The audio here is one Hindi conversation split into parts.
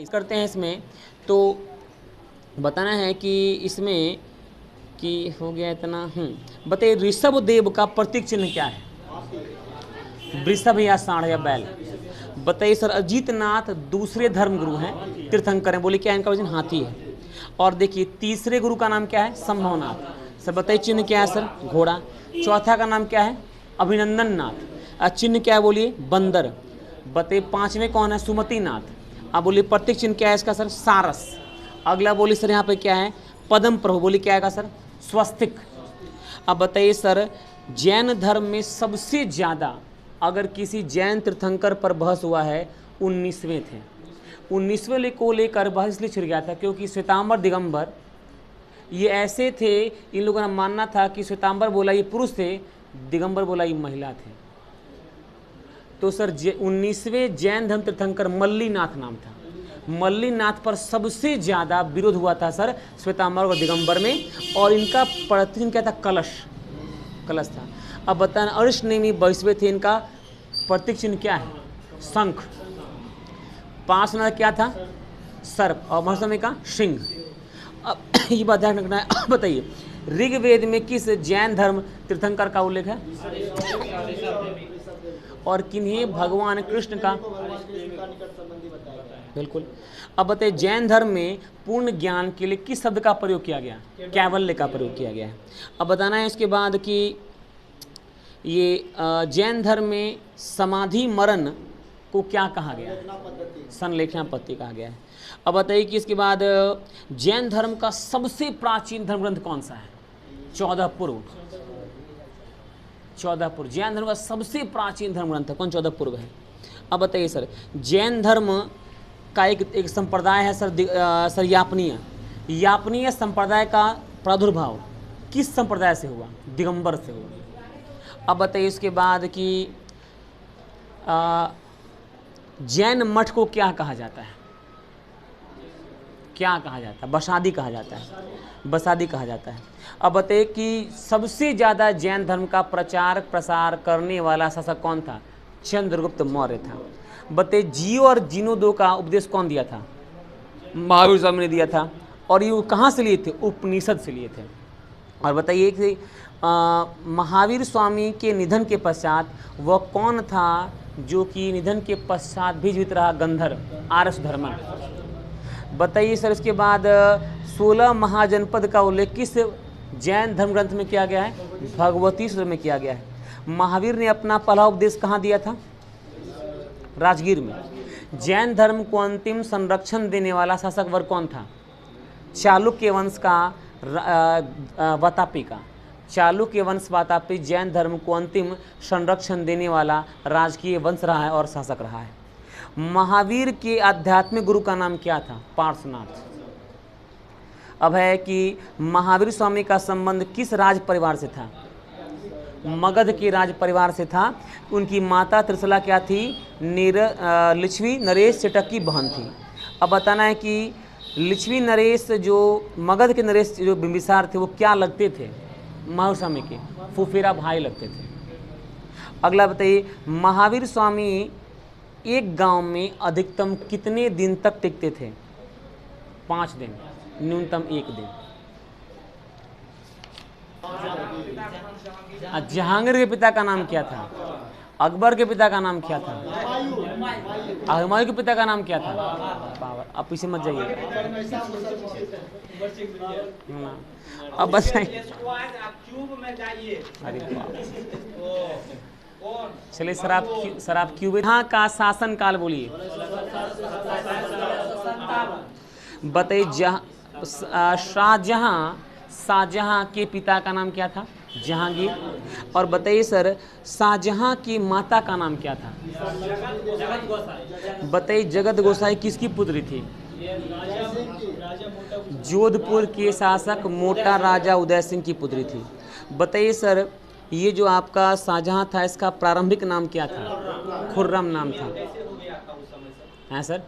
करते हैं इसमें, तो बताना है कि इसमें कि हो गया इतना। बताइए ऋषभ देव का प्रतीक चिन्ह क्या है? वृषभ या सांड या बैल। बताइए सर अजीत नाथ दूसरे धर्म गुरु हैं, तीर्थंकर हैं, बोले क्या इनका वजन हाथी है। और देखिए तीसरे गुरु का नाम क्या है? संभवनाथ। सर बताइए चिन्ह क्या है सर? घोड़ा। चौथा का नाम क्या है? अभिनंदन नाथ। चिन्ह क्या है बोलिए? बंदर। बताइए पांचवें कौन है? सुमति नाथ। अब बोलिए प्रतीक चिन्ह क्या है इसका सर? सारस। अगला बोलिए सर यहाँ पे क्या है? पद्म प्रभु। बोलिए क्या आएगा सर? स्वस्तिक। अब बताइए सर जैन धर्म में सबसे ज़्यादा अगर किसी जैन तीर्थंकर पर बहस हुआ है 19वें थे। 19वें को लेकर बहस इसलिए छिड़ गया था क्योंकि श्वेतांबर दिगंबर ये ऐसे थे, इन लोगों का मानना था कि श्वेतांबर बोला ये पुरुष थे, दिगंबर बोला ये महिला थे। तो सर 19वें जैन धर्म तीर्थंकर मल्लीनाथ नाम था। मल्लीनाथ पर सबसे ज़्यादा विरोध हुआ था सर श्वेतांबर और दिगंबर में, और इनका प्रतीक क्या था? कलश था। अब बताना अरिष्टनेमी 22वें थे, इनका प्रतीक चिन्ह क्या है? शंख। पार्श्वनाथ क्या था? सर्प। और महर्षि का सिंह। अब ये बात ध्यान रखना है। बताइए ऋग्वेद में किस जैन धर्म तीर्थंकर का उल्लेख है? और किन्हें भगवान कृष्ण का? बिल्कुल। अब बताइए जैन धर्म में पूर्ण ज्ञान के लिए किस शब्द का प्रयोग किया गया? कैवल्य का प्रयोग किया गया है। अब बताना है इसके बाद कि ये जैन धर्म में समाधि मरण को क्या कहा गया है? संलेखना पद्धति कहा गया है। अब बताइए कि इसके बाद जैन धर्म का सबसे प्राचीन धर्म ग्रंथ कौन सा है? 14 पूर्व। 14 पूर्व जैन धर्म का सबसे प्राचीन धर्म ग्रंथ है कौन? 14 पूर्व है। अब बताइए सर जैन धर्म का एक संप्रदाय है सर यापनीय संप्रदाय का प्रादुर्भाव किस संप्रदाय से हुआ? दिगंबर से हुआ। अब बताइए इसके बाद कि जैन मठ को क्या कहा जाता है? क्या कहा जाता है? बसादी कहा जाता है। बसादी कहा जाता है। अब बताइए कि सबसे ज़्यादा जैन धर्म का प्रचार प्रसार करने वाला शासक कौन था? चंद्रगुप्त मौर्य था। बताइए जियो और जीनोदो का उपदेश कौन दिया था? महावीर स्वामी ने दिया था। और ये कहाँ से लिए थे? उपनिषद से लिए थे। और बताइए कि महावीर स्वामी के निधन के पश्चात वह कौन था जो कि निधन के पश्चात भी जीवित रहा? गंधर्व आर्षधर्मा। बताइए सर इसके बाद 16 महाजनपद का उल्लेख किस जैन धर्म ग्रंथ में किया गया है? भगवती सूत्र में किया गया है। महावीर ने अपना पहला उपदेश कहाँ दिया था? राजगीर में। जैन धर्म को अंतिम संरक्षण देने वाला शासक वर्ग कौन था? चालुक्य वंश का वातापी का। चालुक्य वंश वातापी जैन धर्म को अंतिम संरक्षण देने वाला राजकीय वंश रहा है और शासक रहा है। महावीर के आध्यात्मिक गुरु का नाम क्या था? पार्श्वनाथ। अब है कि महावीर स्वामी का संबंध किस राज परिवार से था? मगध के राज परिवार से था। उनकी माता त्रिशला क्या थी? लिच्छवी नरेश चटक की बहन थी। अब बताना है कि लिच्छवी नरेश जो मगध के नरेश जो बिंबिसार थे वो क्या लगते थे? महावीर स्वामी के फुफेरा भाई लगते थे। अगला बताइए महावीर स्वामी एक गांव में अधिकतम कितने दिन तक टिकते थे? 5 दिन, न्यूनतम 1 दिन। जहांगीर के पिता का नाम क्या था? अकबर के पिता का नाम क्या था? हुमायूं के पिता का नाम क्या था? बाबर। अब पीछे मत जाइए। अब बताइए। अरे चलिए सर आप क्यों यहाँ का शासन काल बोलिए? बताइए शाहजहां के पिता का नाम क्या था? जहांगीर। और बताइए सर शाहजहां की माता का नाम क्या था? बताइए जगत गोसाई किसकी पुत्री थी? जोधपुर के शासक मोटा राजा उदय सिंह की पुत्री थी। बताइए सर ये जो आपका शाहजहां था इसका प्रारंभिक नाम क्या था? खुर्रम नाम था। है सर।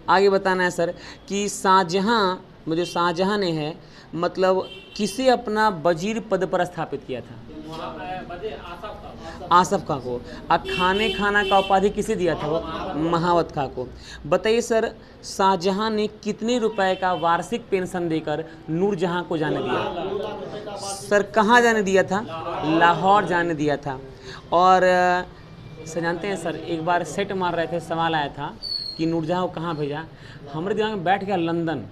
आगे बताना है सर कि शाहजहां ने है मतलब किसे अपना वजीर पद पर स्थापित किया था? आसफ खां को। खाने खाना का उपाधि किसे दिया था वो? महावत खां को। बताइए सर, शाहजहां ने कितने रुपए का वार्षिक पेंशन देकर नूरजहां को जाने दिया? सर कहाँ जाने दिया था? लाहौर जाने दिया था। और सर जानते हैं सर, एक बार सेट मार रहे थे, सवाल आया था कि नूरजहां को कहाँ भेजा। हमारे दिमाग में बैठ गया लंदन।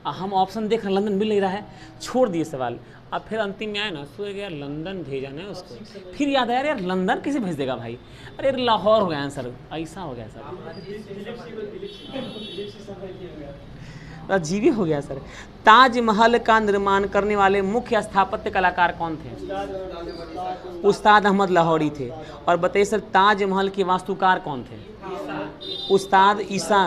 हम ऑप्शन देख रहे, लंदन मिल नहीं रहा है, छोड़ दिए सवाल। अब फिर अंतिम में आया ना, सोच गया यार लंदन भेजा ना उसको। फिर याद आया यार लंदन किसे भेज देगा भाई, अरे लाहौर हो गया आंसर, ऐसा हो गया सर, अजीब ही हो गया सर। ताजमहल का निर्माण करने वाले मुख्य स्थापत्य कलाकार कौन थे? उस्ताद अहमद लाहौरी थे। और बताइए सर, ताजमहल के वास्तुकार कौन थे? उस्ताद ईसा।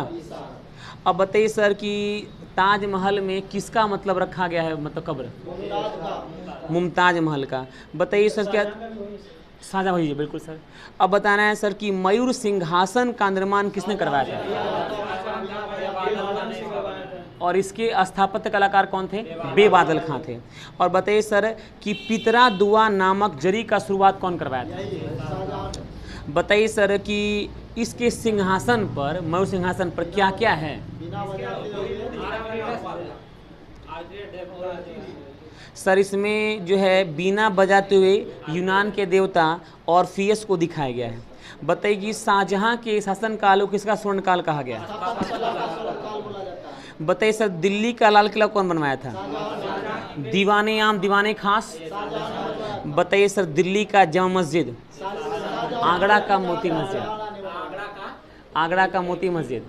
अब बताइए सर कि ताजमहल में किसका मतलब रखा गया है, मतलब कब्र? मुमताज महल का। बताइए सर क्या? साझा भाई, बिल्कुल सर। अब बताना है सर कि मयूर सिंहासन का निर्माण किसने करवाया था? और इसके स्थापत्य कलाकार कौन थे? बेबादल खां थे। और बताइए सर कि पितरा दुआ नामक जरी का शुरुआत कौन करवाया था? बताइए सर कि इसके सिंहासन पर, मयूर सिंहासन पर क्या क्या है? सर इसमें जो है बीना बजाते हुए यूनान के देवता और फियस को दिखाया गया है। बताइए कि शाहजहां के शासनकाल को किसका स्वर्णकाल कहा गया? बताइए सर, दिल्ली का लाल किला कौन बनवाया था? दीवाने आम दीवाने खास। बताइए सर, दिल्ली का जामा मस्जिद? आगरा का मोती मस्जिद। आगरा का मोती मस्जिद।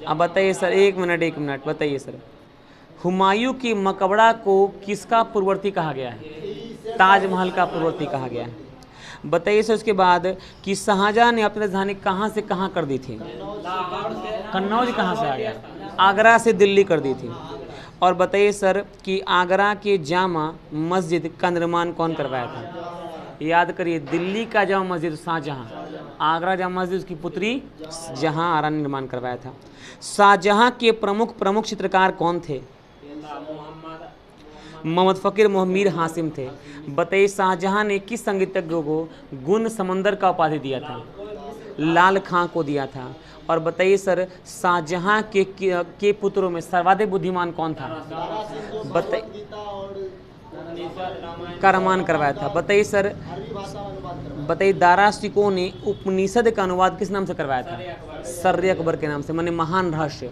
अब बताइए सर, एक मिनट बताइए सर, हुमायूं की मकबरा को किसका पूर्ववर्ती कहा गया है? ताजमहल का पूर्ववर्ती कहा गया है। बताइए सर उसके बाद कि शाहजहां ने अपनी राजधानी कहाँ से कहाँ कर दी थी? कन्नौज कहाँ से आ गया? आगरा से दिल्ली कर दी थी। और बताइए सर कि आगरा के जामा मस्जिद का निर्माण कौन करवाया था? याद करिए, दिल्ली का जामा मस्जिद शाहजहां, आगरा जामा मस्जिद उसकी पुत्री जहां आरा ने निर्माण करवाया था। शाहजहां के प्रमुख चित्रकार कौन थे? मोहम्मद फ़कीर मीर हासिम थे। बताइए शाहजहां ने किस संगीतज्ञ को गुण समंदर का उपाधि दिया था? लाल खां को दिया था। और बताइए सर, शाहजहां के पुत्रों में सर्वाधिक बुद्धिमान कौन था? बताइए, का रामायण करवाया था। बताइए सर, बताइए दारा शिकोह ने उपनिषद का अनुवाद किस नाम से करवाया था? सर्रे अकबर के नाम से, माने महान रहस्य।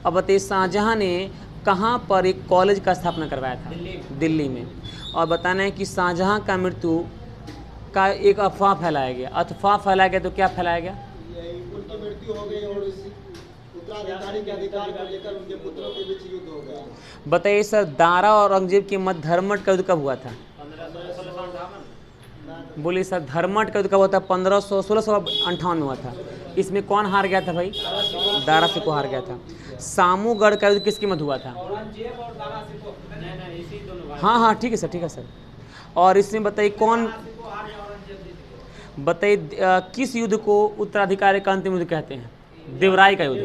अब बताइए शाहजहां ने कहाँ पर एक कॉलेज का स्थापना करवाया था? दिल्ली में। और बताना है कि शाहजहां का मृत्यु का एक अफवाह फैलाया गया। अफवाह फैलाया गया तो क्या फैलाया गया? उनकी मृत्यु हो गई और उत्तराधिकारी के अधिकार को लेकर उनके पुत्रों के बीच युद्ध हो गया। बताइए सर, दारा और औरंगजेब के मध्य धर्मट का युद्ध कब हुआ था? बोलिए सर, धर्मट का युद्ध कब हुआ था? 1658 में हुआ था। इसमें कौन हार गया था भाई? दारा शिकोह को हार गया था। सामूगढ़ का युद्ध किसके मध्य हुआ था? हाँ ठीक है सर। और इसमें बताइए कौन, बताइए किस युद्ध को उत्तराधिकारी का अंतिम युद्ध कहते हैं? देवराय का युद्ध।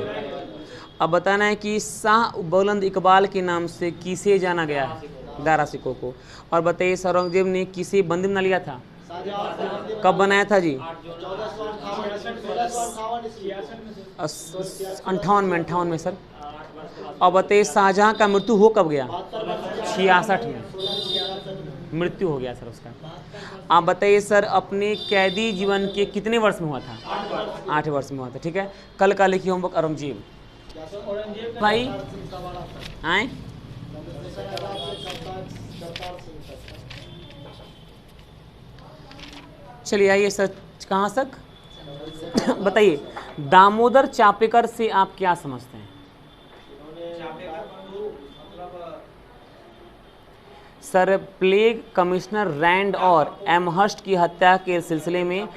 अब बताना है कि शाह बुलंद इकबाल के नाम से किसे जाना गया है? दारा शिकोह को। और बताइए औरंगजेब ने किसे बंदी बना लिया था? कब बनाया था जी? 58 में सर। और बताइए शाहजहां का मृत्यु हो कब गया? 66 में मृत्यु हो गया सर उसका। आप बताइए सर, अपने कैदी जीवन के कितने वर्ष में हुआ था? 8 वर्ष में हुआ था। ठीक है, कल का लिखिए होमवर्क औरंगजेब भाई आए। चलिए आइए सर, कहाँ तक बताइए, दामोदर चापेकर से आप क्या समझते हैं? सर, प्लेग कमिश्नर रैंड और एमहर्स्ट की हत्या के सिलसिले में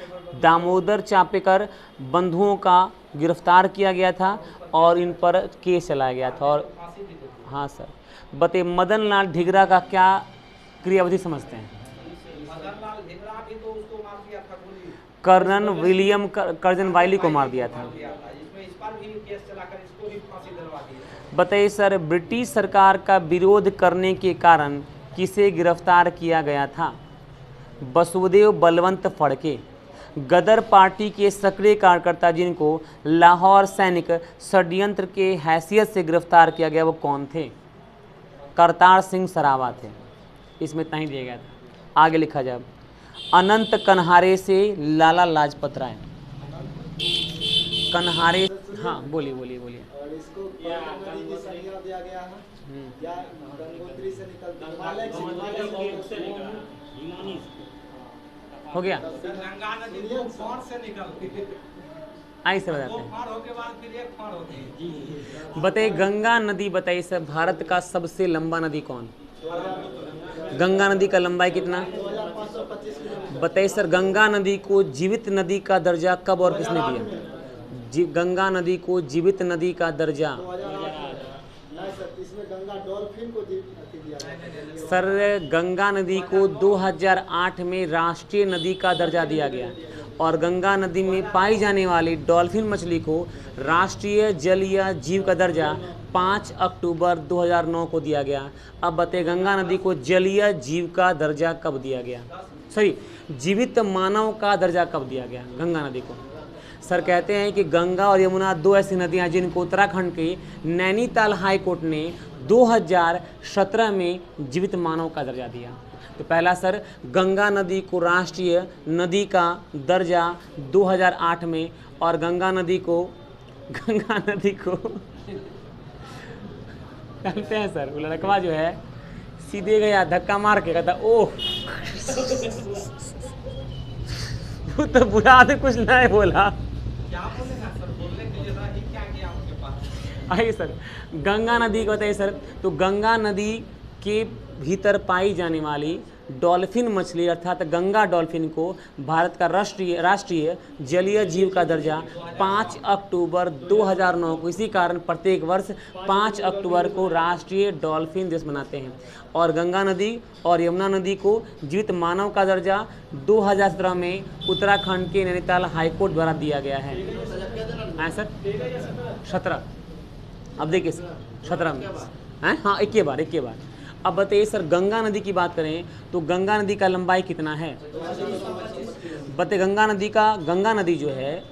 दामोदर चापेकर बंधुओं का गिरफ्तार किया गया था और इन पर केस चलाया गया था। और हाँ सर, बताइए मदन लाल ढींगरा का क्या क्रियाविधि समझते हैं? कर्नल विलियम कर्जन वाइली को मार दिया था। बताइए सर, ब्रिटिश सरकार का विरोध करने के कारण किसे गिरफ्तार किया गया था? वसुदेव बलवंत फड़के। गदर पार्टी के सक्रिय कार्यकर्ता जिनको लाहौर सैनिक षड्यंत्र के हैसियत से गिरफ्तार किया गया वो कौन थे? करतार सिंह सरावा थे। इसमें इतना ही दिया गया था। आगे लिखा जाए, अनंत कन्हारे से लाला लाजपत राय। कन्हारे, हाँ बोलिए बोलिए बोलिए। और इसको नदी की संज्ञा दिया गया है या गंगोत्री से निकलती हो गया। गंगा नदी दो फाड़ से निकलती है, आई से बताते दो हैं। फाड़ होके बाद फिर एक फाड़ होती है। बताइए गंगा नदी, बताइए सर भारत का सबसे लंबा नदी कौन? गंगा नदी का लंबाई कितना? 2525 किलोमीटर। बताइए सर गंगा नदी को जीवित नदी का दर्जा कब और किसने दिया? गंगा नदी को जीवित नदी का दर्जा 2008 नहीं सर, इसमें गंगा डॉल्फिन को दिया गया। सर गंगा नदी को 2008 में राष्ट्रीय नदी का दर्जा दिया गया और गंगा नदी में पाई जाने वाली डॉल्फिन मछली को राष्ट्रीय जलीय जीव का दर्जा 5 अक्टूबर 2009 को दिया गया। अब बताइए गंगा नदी को जलीय जीव का दर्जा कब दिया गया? सॉरी, जीवित मानव का दर्जा कब दिया गया गंगा नदी को? सर कहते हैं कि गंगा और यमुना दो ऐसी नदियां जिनको उत्तराखंड के नैनीताल हाई कोर्ट ने 2017 में जीवित मानव का दर्जा दिया। तो पहला सर गंगा नदी को राष्ट्रीय नदी का दर्जा 2008 में और गंगा नदी को जानते हैं सर, वो लड़कवा जो है सीधे गया धक्का मार के कहता ओह वो तो बुरा आदमी कुछ नहीं बोला। क्या बोलेगा सर, बोलने के लिए रही क्या गया उनके पास। आइए सर गंगा नदी को बताइए सर, तो गंगा नदी के भीतर पाई जाने वाली डॉल्फिन मछली अर्थात गंगा डॉल्फिन को भारत का राष्ट्रीय जलीय जीव का दर्जा 5 अक्टूबर 2009 को, इसी कारण प्रत्येक वर्ष 5 अक्टूबर को राष्ट्रीय डॉल्फिन दिवस मनाते हैं। और गंगा नदी और यमुना नदी को जीवित मानव का दर्जा 2017 में उत्तराखंड के नैनीताल हाईकोर्ट द्वारा दिया गया है। हाँ सर 17, अब देखिए सर 17 में हैं, हाँ एक बार। अब बताइए सर गंगा नदी की बात करें तो गंगा नदी का लंबाई कितना है? बताइए गंगा नदी जो है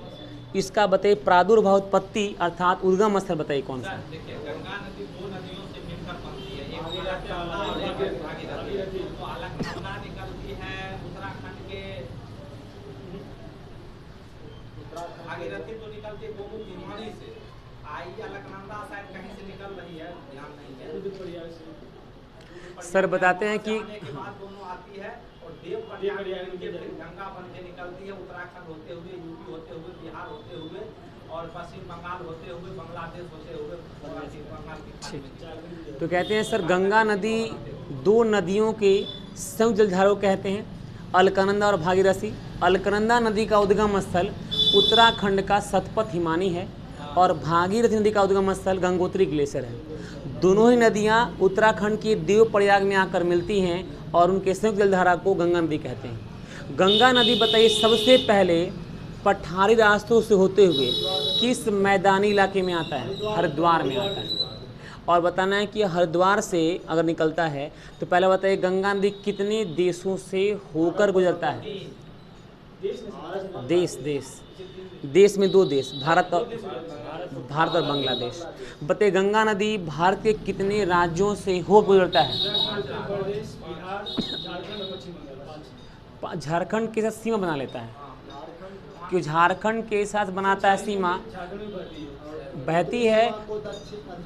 इसका बताइए प्रादुर्भाव उत्पत्ति अर्थात उद्गम स्थल बताइए कौन सा? देखिए गंगा नदी दो नदियों से मिलकर बनती है, एक अलकनंदा और एक भागीरथी। तो अलकनंदा निकलती है उत्तराखंड के, भागीरथी तो निकलती है गोमुख हिमालय से। आई अलकनंदा शायद कहीं से निकल रही है, ध्यान नहीं है। सर बताते हैं कि के बाद दोनों आती है और देव गंगा बन के निकलती है उत्तराखंड होते हुए, यूपी होते हुए, बिहार होते हुए और पश्चिम बंगाल होते हुए, बांग्लादेश होते हुए बंगाल की खाड़ी में। तो कहते हैं सर गंगा नदी दो नदियों के संयुक्त जलधारा को कहते हैं, अलकनंदा और भागीरथी। अलकनंदा नदी का उद्गम स्थल उत्तराखंड का सतपथ हिमानी है और भागीरथी नदी का उद्गम स्थल गंगोत्री ग्लेशियर है। दोनों ही नदियां उत्तराखंड के देवप्रयाग में आकर मिलती हैं और उनके संयुक्त जलधारा को गंगा नदी कहते हैं। गंगा नदी बताइए सबसे पहले पठारी रास्तों से होते हुए किस मैदानी इलाके में आता है? हरिद्वार में आता है। और बताना है कि हरिद्वार से अगर निकलता है तो पहले बताइए गंगा नदी कितने देशों से होकर गुजरता है? देश में 2 देश, भारत और बांग्लादेश। बताइए गंगा नदी भारत के कितने राज्यों से हो गुजरता है? झारखंड के साथ सीमा बना लेता है, क्यों झारखंड के साथ बनाता है सीमा, बहती है।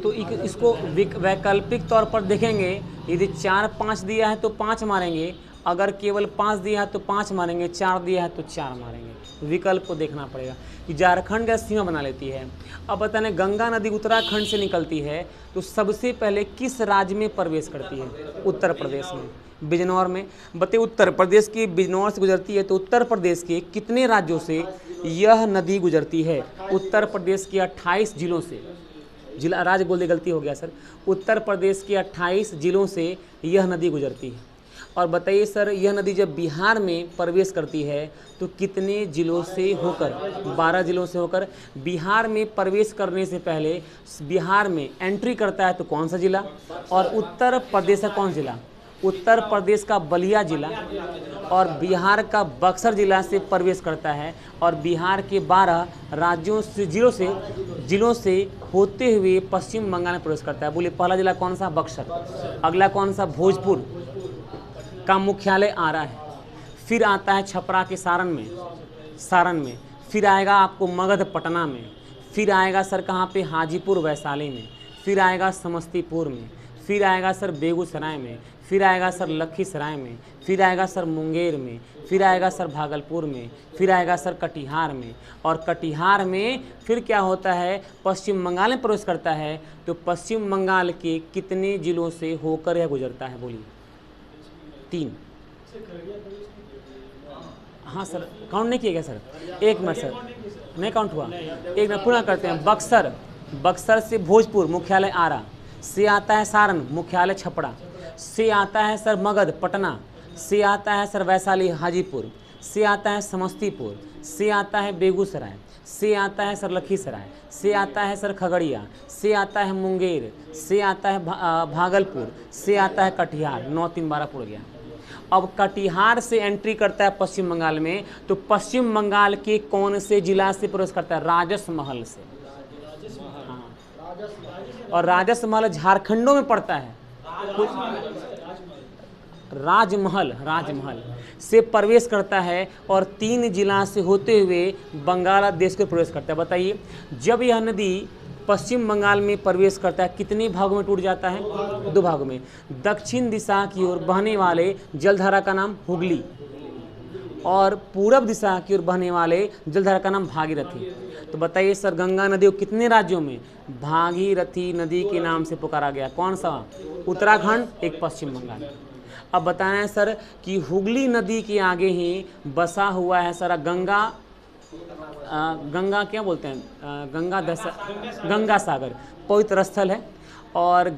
तो इसको वैकल्पिक तौर पर देखेंगे, यदि 4-5 दिया है तो 5 मारेंगे, अगर केवल 5 दिया है तो 5 मारेंगे, 4 दिया है तो 4 मारेंगे। विकल्प को देखना पड़ेगा कि झारखंड का सीमा बना लेती है। अब बताने गंगा नदी उत्तराखंड से निकलती है तो सबसे पहले किस राज्य में प्रवेश करती है? उत्तर प्रदेश में, बिजनौर में। बताइए उत्तर प्रदेश की बिजनौर से गुजरती है तो उत्तर प्रदेश के कितने राज्यों से यह नदी गुजरती है? उत्तर प्रदेश के 28 जिलों से, जिला राज्य बोल दे, गलती हो गया सर। उत्तर प्रदेश के 28 जिलों से यह नदी गुजरती है। और बताइए सर यह नदी जब बिहार में प्रवेश करती है तो कितने जिलों से होकर? 12 जिलों से होकर। बिहार में प्रवेश करने से पहले बिहार में एंट्री करता है तो कौन सा जिला? और उत्तर प्रदेश का कौन जिला? उत्तर प्रदेश का बलिया जिला और बिहार का बक्सर जिला से प्रवेश करता है और बिहार के 12 राज्यों से जिलों से होते हुए पश्चिम बंगाल में प्रवेश करता है। बोलिए पहला जिला कौन सा? बक्सर। अगला कौन सा? भोजपुर का मुख्यालय आरा है। फिर आता है छपरा के सारण में। फिर आएगा आपको मगध पटना में। फिर आएगा सर कहाँ पे? हाजीपुर वैशाली में। फिर आएगा समस्तीपुर में। फिर आएगा सर बेगूसराय में। फिर आएगा सर लखीसराय में। फिर आएगा सर मुंगेर में। फिर आएगा सर भागलपुर में। फिर आएगा सर कटिहार में। और कटिहार में फिर क्या होता है? पश्चिम बंगाल में प्रवेश करता है। तो पश्चिम बंगाल के कितने जिलों से होकर यह गुजरता है? बोलिए 3। हाँ सर, काउंट नहीं किया गया सर? 1 मिनट सर, नहीं काउंट हुआ। एक मिनट पूरा करते हैं। बक्सर से भोजपुर मुख्यालय आरा, से आता है सारण मुख्यालय छपरा, से आता है सर मगध पटना, से आता है सर वैशाली हाजीपुर, से आता है समस्तीपुर, से आता है बेगूसराय, से आता है सर लखीसराय, से आता है सर खगड़िया, से आता है मुंगेर, से आता है भागलपुर, से आता है कटिहार। 9 3 12 पूरा गया। अब कटिहार से एंट्री करता है पश्चिम बंगाल में, तो पश्चिम बंगाल के कौन से जिला से प्रवेश करता है? राजसमहल से। हाँ, और राजसमहल झारखंडों में पड़ता है। राजमहल से प्रवेश करता है और 3 जिला से होते हुए बांग्लादेश को प्रवेश करता है। बताइए, जब यह नदी पश्चिम बंगाल में प्रवेश करता है कितने भागों में टूट जाता है? 2 भागों में। दक्षिण दिशा की ओर बहने वाले जलधारा का नाम हुगली और पूरब दिशा की ओर बहने वाले जलधारा का नाम भागीरथी। तो बताइए सर, गंगा नदी को कितने राज्यों में भागीरथी नदी के नाम से पुकारा गया? कौन सा? उत्तराखंड, एक पश्चिम बंगाल। अब बताना है सर कि हुगली नदी के आगे ही बसा हुआ है सर गंगा क्या बोलते हैं? गंगा सागर पवित्र स्थल है। और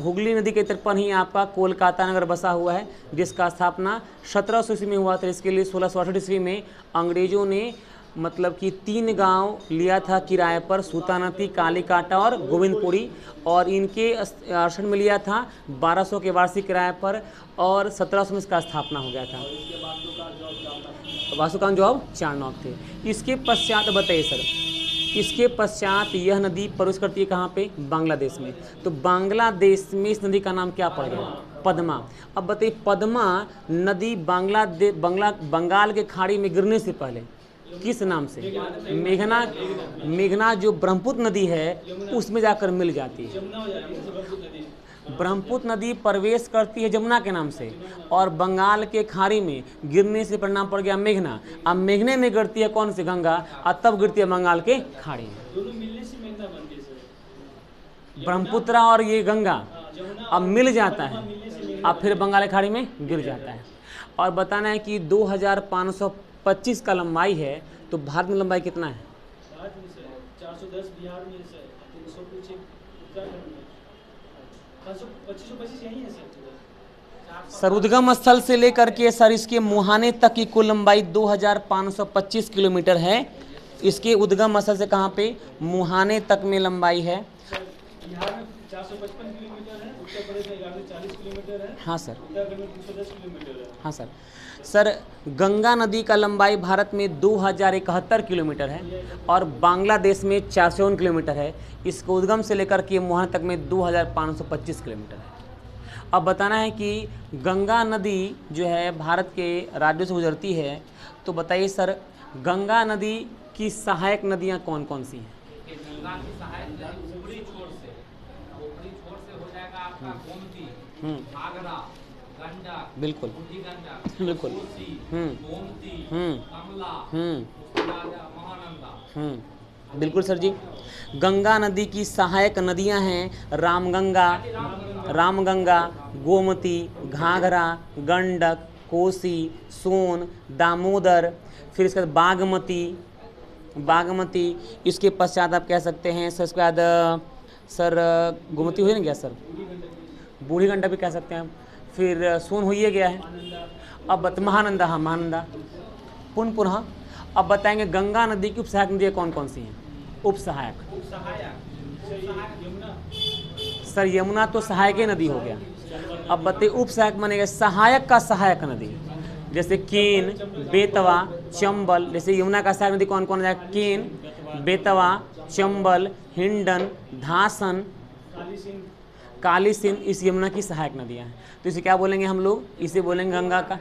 हुगली नदी के तट पर ही आपका कोलकाता नगर बसा हुआ है, जिसका स्थापना 1700 ईस्वी में हुआ था। इसके लिए 1668 ईस्वी में अंग्रेजों ने मतलब कि 3 गांव लिया था किराए पर, सूतानती, कालीकाटा और गोविंदपुरी, और इनके शासन में लिया था 1200 के वार्षिक किराए पर, और 1700 में इसका स्थापना हो गया था। वासुकान जो अब चाणक्य थे। इसके पश्चात बताइए सर, इसके पश्चात यह नदी प्रवेश करती है कहाँ पे? बांग्लादेश में। तो बांग्लादेश में इस नदी का नाम क्या पड़ गया? पद्मा। अब बताइए, पद्मा नदी बंगाल के खाड़ी में गिरने से पहले किस नाम से? मेघना जो ब्रह्मपुत्र नदी है उसमें जाकर मिल जाती है। ब्रह्मपुत्र नदी प्रवेश करती है जमुना के नाम से और बंगाल के खाड़ी में गिरने से परिणाम पड़ गया मेघना। अब मेघने में गिरती है कौन सी? गंगा, और तब गिरती है बंगाल के खाड़ी में। ब्रह्मपुत्र और ये गंगा अब मिल जाता है, अब फिर बंगाल की खाड़ी में गिर जाता है। और बताना है कि 2525 का लंबाई है, तो भारत में लंबाई कितना है? 410 बिहार में, 325 उत्तराखंड में, 525 यही है सर। उद्गम स्थल से लेकर के सर इसके मुहाने तक की कुल लंबाई 2525 किलोमीटर है। इसके उद्गम स्थल से कहाँ पे? मुहाने तक में लंबाई है। बिहार में 455 किलोमीटर है, उत्तर प्रदेश में 40 किलोमीटर है। हाँ सर। उत्तराखंड में 310 किलोमीटर है। हाँ सर। सर, गंगा नदी का लंबाई भारत में 2071 किलोमीटर है और बांग्लादेश में 401 किलोमीटर है। इसको उद्गम से लेकर के मुहाने तक में 2525 किलोमीटर है। अब बताना है कि गंगा नदी जो है भारत के राज्यों से गुजरती है, तो बताइए सर, गंगा नदी की सहायक नदियाँ कौन कौन सी हैं? गंगा की सहायक नदी ऊपरी छोर से हो जाएगा आपका गोमती, घाघरा, गंडक, बिल्कुल बिल्कुल, गोमती, कमला, महानंदा। बिल्कुल सर जी। गंगा नदी की सहायक नदियां हैं रामगंगा, गोमती, घाघरा, गंडक, कोसी, सोन, दामोदर, फिर इसके बाद बागमती। इसके पश्चात आप कह सकते हैं सर, इसके बाद सर गोमती हुई ना गया सर, बूढ़ी गंडक भी कह सकते हैं, फिर सोन हुई गया है। अब महानंदा, हाँ महानंदा, पुनः अब बताएंगे गंगा नदी की उपसहायक नदियाँ कौन कौन सी हैं? उपसहायक सर, यमुना तो सहायक नदी हो गया। अब बताइए उप सहायक बनेगा सहायक का सहायक नदी, जैसे केन, बेतवा, चंबल। जैसे यमुना का सहायक नदी कौन कौन है? केन, बेतवा, चंबल, हिंडन, धासन, काली सिंध, इस यमुना की सहायक नदियां हैं। तो इसे क्या बोलेंगे हम लोग? इसे बोलेंगे गंगा का